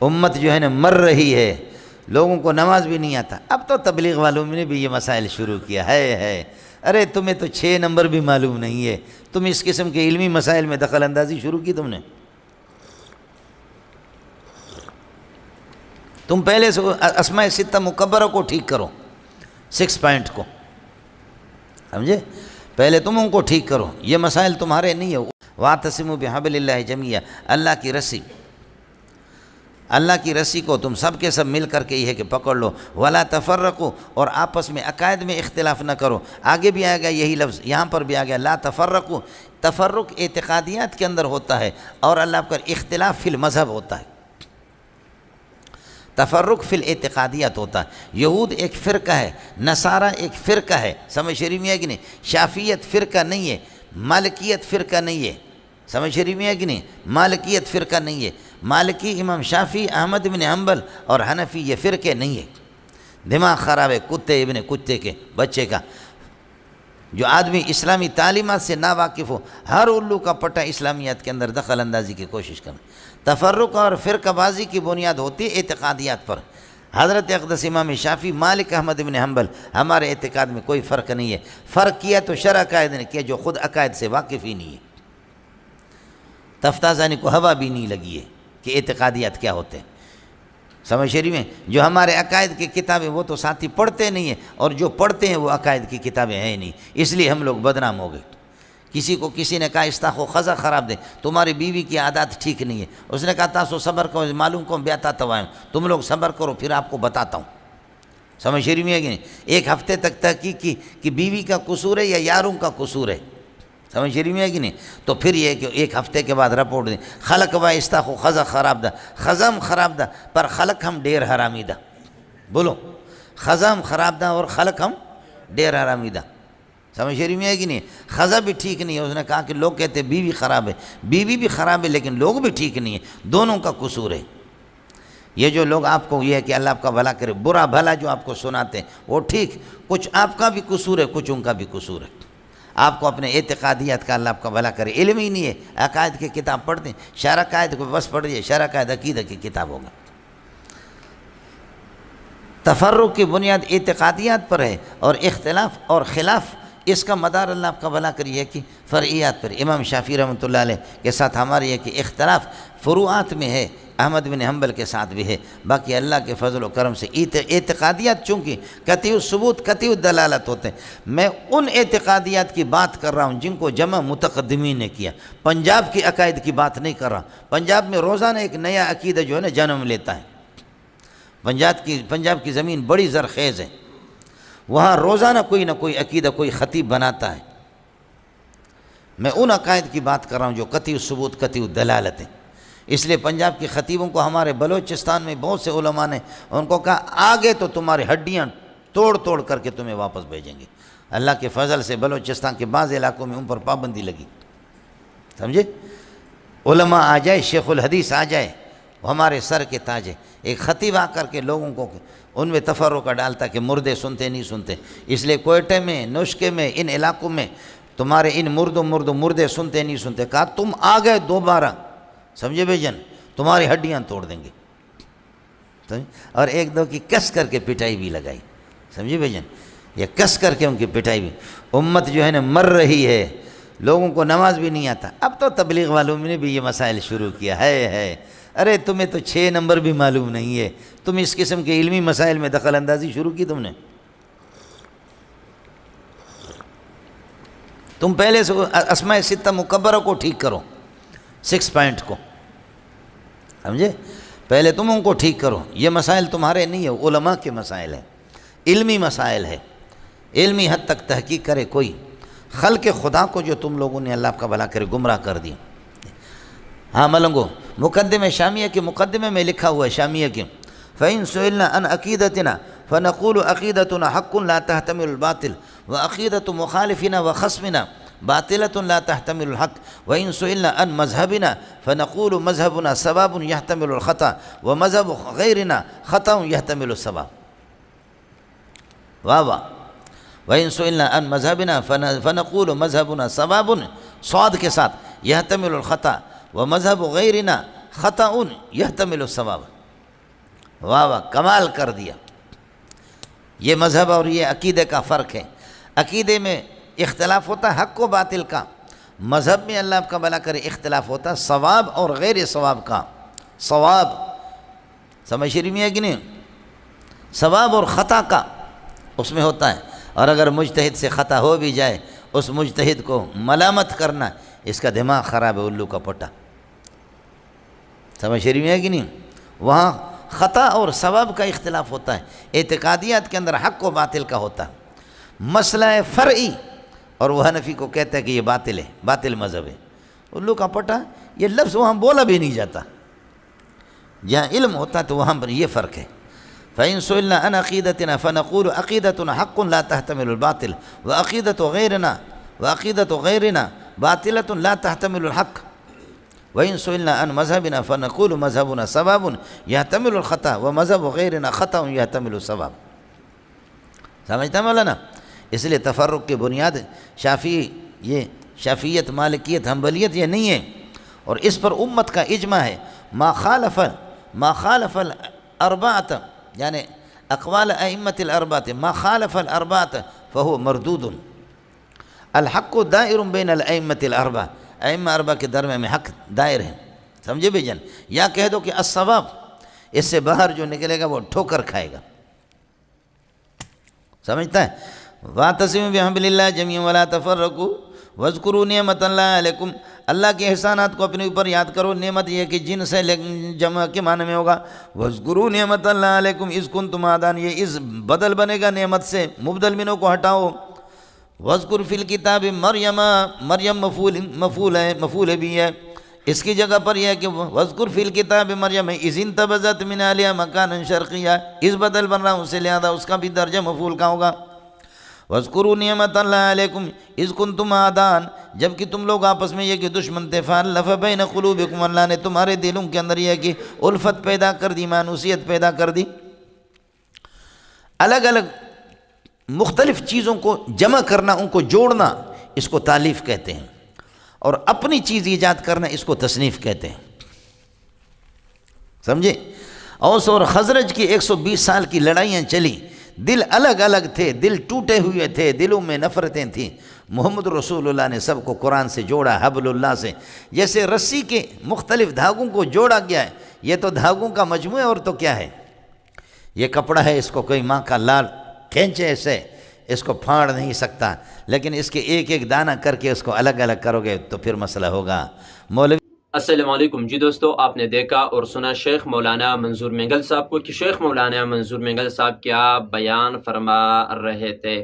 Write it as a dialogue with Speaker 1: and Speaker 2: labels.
Speaker 1: امت جو ہے نا مر رہی ہے، لوگوں کو نماز بھی نہیں آتا۔ اب تو تبلیغ والوں نے بھی یہ مسائل شروع کیا ہے۔ ارے تمہیں تو 6 نمبر بھی معلوم نہیں ہے، تم اس قسم کے علمی مسائل میں دخل اندازی شروع کی تم نے۔ تم پہلے سے اسماء ستہ مکبرہ کو ٹھیک کرو، 6 پوائنٹ کو، سمجھے؟ پہلے تم ان کو ٹھیک کرو، یہ مسائل تمہارے نہیں ہے۔ وَاعْتَصِمُوا بِحَبْلِ اللَّهِ جَمِيعًا، اللہ کی رسی کو تم سب کے سب مل کر کے یہ ہے کہ پکڑ لو۔ وَلَا تَفَرَّقُوا، اور آپس میں عقائد میں اختلاف نہ کرو۔ آگے بھی آئے گا یہی لفظ، یہاں پر بھی آ گیا لا تفرقوا۔ تفرق اعتقادیات کے اندر ہوتا ہے، اور اللہ کا اختلاف فی المذہب ہوتا ہے۔ تفرق فی الاعتقادیات ہوتا ہے۔ یہود ایک فرقہ ہے، نصارہ ایک فرقہ ہے، سمجھ شریف میں ہے کہ نہیں؟ شافعیت فرقہ نہیں ہے، مالکیت فرقہ نہیں ہے، سمجھ شریف میں ہے کہ نہیں؟ مالکیت فرقہ نہیں ہے۔ مالکی امام شافعی، احمد بن حنبل اور حنفی یہ فرقے نہیں ہے۔ دماغ خراب ہے کتے ابن کتے کے بچے کا۔ جو آدمی اسلامی تعلیمات سے ناواقف ہو، ہر الو کا پٹا اسلامیات کے اندر دخل اندازی کی کوشش کریں۔ تفرق اور فرقہ بازی کی بنیاد ہوتی ہے اعتقادیات پر۔ حضرت اقدس امام شافعی، مالک، احمد بن حنبل، ہمارے اعتقاد میں کوئی فرق نہیں ہے۔ فرق کیا تو شرع عقائد نے کیا، جو خود عقائد سے واقف ہی نہیں ہے۔ تفتازانی کو ہوا بھی نہیں لگی ہے کہ اعتقادیات کیا ہوتے ہیں، سمجھ شریف میں؟ جو ہمارے عقائد کی کتابیں وہ تو ساتھی پڑھتے نہیں ہیں، اور جو پڑھتے ہیں وہ عقائد کی کتابیں ہیں نہیں، اس لیے ہم لوگ بدنام ہو گئے۔ کسی کو کسی نے کہا استاخو خزا خراب دے، تمہاری بیوی کی عادات ٹھیک نہیں ہے، اس نے کہا تاسو صبر کرو، معلوم کو بیاتا توائم، تم لوگ صبر کرو پھر آپ کو بتاتا ہوں، سمجھ شریف میں ہے کہ نہیں؟ 1 ہفتے تک تحقیق کی کہ بیوی کا قصور ہے یا یاروں کا قصور ہے، سمجھ شریف میں ہے کہ نہیں؟ تو پھر یہ کہ 1 ہفتے کے بعد رپورٹ دیں، خلق و استاخو خزا خراب دا، خزم خراب دا پر خلق ہم ڈیر حرامی دا، بولو خزم خراب دا اور خلق ہم ڈیر حرامی دا، سمجھ شریف میں ہے کہ نہیں؟ خزہ بھی ٹھیک نہیں ہے، اس نے کہا کہ لوگ کہتے ہیں بیوی خراب ہے، بیوی بھی خراب ہے لیکن لوگ بھی ٹھیک نہیں ہے، دونوں کا قصور ہے۔ یہ جو لوگ آپ کو یہ ہے کہ اللہ آپ کا بھلا کرے، برا بھلا جو آپ کو سناتے ہیں وہ ٹھیک، کچھ آپ کا بھی قصور ہے، کچھ ان کا بھی قصور ہے۔ آپ کو اپنے اعتقادیات کا اللہ آپ کا بھلا کرے، علم ہی نہیں ہے، عقائد کی کتاب پڑھتے ہیں، شرع عقائد کو بس پڑھ دیے، شرع عقائد عقیدہ کی کتاب ہوگا۔ تفرق کی بنیاد اعتقادیات پر ہے، اور اختلاف اور خلاف اس کا مدار اللہ آپ کا بھلا کریے کہ فرعیات پر۔ امام شافعی رحمۃ اللہ علیہ کے ساتھ ہمارے یہ کہ اختلاف فروعات میں ہے، احمد بن حنبل کے ساتھ بھی ہے، باقی اللہ کے فضل و کرم سے اعتقادیات چونکہ قطعی الثبوت قطعی الدلالت ہوتے ہیں۔ میں ان اعتقادیات کی بات کر رہا ہوں جن کو جمع متقدمین نے کیا، پنجاب کی عقائد کی بات نہیں کر رہا۔ پنجاب میں روزانہ ایک نیا عقیدہ جو ہے نا جنم لیتا ہے۔ پنجاب کی زمین بڑی زرخیز ہے، وہاں روزانہ کوئی نہ کوئی عقیدہ کوئی خطیب بناتا ہے۔ میں ان عقائد کی بات کر رہا ہوں جو قطعی الثبوت قطعی الدلالت ہیں۔ اس لیے پنجاب کے خطیبوں کو ہمارے بلوچستان میں بہت سے علماء نے ان کو کہا آگے تو تمہاری ہڈیاں توڑ توڑ کر کے تمہیں واپس بھیجیں گے۔ اللہ کے فضل سے بلوچستان کے بعض علاقوں میں ان پر پابندی لگی، سمجھے؟ علماء آ جائے، شیخ الحدیث آ جائے، وہ ہمارے سر کے تاج ہے۔ ایک خطیب آ کر کے لوگوں کو ان میں تفرقہ ڈالتا کہ مردے سنتے نہیں سنتے، اس لیے کوئٹے میں، نوشکے میں، ان علاقوں میں تمہارے ان مردے سنتے نہیں سنتے، کہا تم آ گئے دوبارہ، سمجھے بھائی جان، تمہاری ہڈیاں توڑ دیں گے۔ اور 1-2 کی کس کر کے پٹائی بھی لگائی، سمجھے بھائی جان، یہ کس کر کے ان کی پٹائی بھی۔ امت جو ہے نا مر رہی ہے، لوگوں کو نماز بھی نہیں آتا۔ اب تو تبلیغ والوں نے بھی یہ مسائل شروع کیا ہے۔ ارے تمہیں تو 6 نمبر بھی معلوم نہیں ہے، تم اس قسم کے علمی مسائل میں دخل اندازی شروع کی تم نے۔ تم پہلے سے اسماء ستہ مکبرہ کو ٹھیک کرو، 6 پوائنٹ کو، سمجھے؟ پہلے تم ان کو ٹھیک کرو، یہ مسائل تمہارے نہیں ہے، علماء کے مسائل ہیں، علمی مسائل ہے، علمی حد تک تحقیق کرے کوئی۔ خلق خدا کو جو تم لوگوں نے اللہ آپ کا بھلا کرے گمراہ کر دی۔ ہاں ملنگو، مقدمہ شامیہ کے مقدمے میں لکھا ہوا ہے، شامیہ کے فَإِن سُئِلْنَا عَنْ عَقِيدَتِنَا فَنَقُولُ عَقِيدَتُنَا حَقٌّ لَا تَحْتَمِلُ الْبَاطِلَ وَعَقِيدَةُ مُخَالِفِنَا وَخَصْمِنَا باطلة لا تحتمل الحق وإن سئلنا عن مذهبنا فنقول مذهبنا صواب يحتمل الخطأ ومذهب غيرنا خطأ يحتمل الصواب۔ واہ وإن سئلنا عن مذهبنا فنقول مذهبنا صواب صاد کے ساتھ يحتمل الخطأ ومذهب غيرنا خطأ يحتمل الصواب۔ واہ واہ کمال کر دیا۔ یہ مذہب اور یہ عقیدے کا فرق ہے۔ عقیدے میں اختلاف ہوتا ہے حق و باطل کا، مذہب میں اللہ آپ کا بھلا کرے اختلاف ہوتا ہے ثواب اور غیر ثواب کا۔ ثواب سمجھ شریف میں ہے کہ نہیں؟ ثواب اور خطا کا اس میں ہوتا ہے، اور اگر مجتہد سے خطا ہو بھی جائے اس مجتہد کو ملامت کرنا، اس کا دماغ خراب ہے، الو کا پٹا۔ سمجھ شریف میں ہے کہ نہیں؟ وہاں خطا اور ثواب کا اختلاف ہوتا ہے، اعتقادیات کے اندر حق و باطل کا ہوتا ہے۔ مسئلہ فرعی اور وہ حنفی کو کہتا ہے کہ یہ باطل ہے، باطل مذہب ہے، الو کا پٹا، یہ لفظ وہاں بولا بھی نہیں جاتا۔ جہاں علم ہوتا ہے تو وہاں پر یہ فرق ہے۔ فَإِن سُئِلْنَا عَنْ عَقِيدَتِنَا فَنَقُولُ عَقِيدَتُنَا حَقٌّ لَا تَحْتَمِلُ الْبَاطِلَ وَعَقِيدَةُ غَيْرِنَا بَاطِلَةٌ لَا تَحْتَمِلُ الْحَقَّ وَإِن سُئِلْنَا عَنْ مَذْهَبِنَا فَنَقُولُ مَذْهَبُنَا صَوَابٌ يَحْتَمِلُ الْخَطَأَ وَمَذْهَبُ غَيْرِنَا خَطَأٌ يَحْتَمِلُ الصَّوَابَ۔ سمجھتا مولانا؟ اس لیے تفرق کی بنیاد یہ شافعیت، مالکیت، حنبلیت یہ نہیں ہے، اور اس پر امت کا اجماع ہے۔ ما خالف الاربعۃ یعنی اقوال ائمۃ الاربعۃ، ما خالف الاربعۃ فهو مردود۔ الحق دائر بین الائمۃ الاربعہ، ائمہ اربعہ کے درمیان میں حق دائر ہے، سمجھے بھائی جان؟ یا کہہ دو کہ الصواب، اس سے باہر جو نکلے گا وہ ٹھوکر کھائے گا، سمجھتا ہے؟ وَاعْتَصِمُوا بِحَبْلِ اللَّهِ جَمِيعًا وَلَا تَفَرَّقُوا وَاذْكُرُوا نِعْمَةَ اللَّهِ عَلَيْكُمْ۔ اللہ کے احسانات کو اپنے اوپر یاد کرو، نعمت یہ کہ جن سے جمع کے معنی میں ہوگا وَاذْكُرُوا نِعْمَةَ اللَّهِ عَلَيْكُمْ إِذْ كُنْتُمْ أَعْدَاءً، یہ اس بدل بنے گا نعمت سے، مبدل منوں کو ہٹاؤ۔ وَاذْكُرْ فِي الْكِتَابِ مریم مفعول بھی ہے، اس کی جگہ پر یہ ہے کہ وَاذْكُرْ فِي الْكِتَابِ مریم إِذِ انتبذت من أهلها مكانا شرقيا، اس بدل بن رہا اس سے لہذا اس کا بھی درجہ مفعول کا ہوگا۔ وَاذْكُرُوا نِعْمَةَ اللَّهِ عَلَيْكُمْ إِذْ كُنْتُمْ أَعْدَاءً، جبکہ تم لوگ آپس میں یہ کہ دشمن تھے، فَأَلَّفَ بَيْنَ قُلُوبِكُمْ، اللہ نے تمہارے دلوں کے اندر یہ کہ الفت پیدا کر دی، مانوسیت پیدا کر دی۔ الگ الگ مختلف چیزوں کو جمع کرنا، ان کو جوڑنا، اس کو تالیف کہتے ہیں، اور اپنی چیز ایجاد کرنا اس کو تصنیف کہتے ہیں، سمجھے؟ اوس اور خزرج کی 120 سال کی لڑائیاں چلی، دل الگ الگ تھے، دل ٹوٹے ہوئے تھے، دلوں میں نفرتیں تھیں، محمد رسول اللہ نے سب کو قرآن سے جوڑا، حبل اللہ سے، جیسے رسی کے مختلف دھاگوں کو جوڑا گیا ہے، یہ تو دھاگوں کا مجموعہ، اور تو کیا ہے؟ یہ کپڑا ہے، اس کو کوئی ماں کا لال کھینچے ایسے اس کو پھاڑ نہیں سکتا، لیکن اس کے ایک ایک دانہ کر کے اس کو الگ الگ کرو گے تو پھر مسئلہ ہوگا۔ مولوی
Speaker 2: السلام علیکم جی دوستو، آپ نے دیکھا اور سنا شیخ مولانا منظور مینگل صاحب کو کہ شیخ مولانا منظور مینگل صاحب کیا بیان فرما رہے تھے۔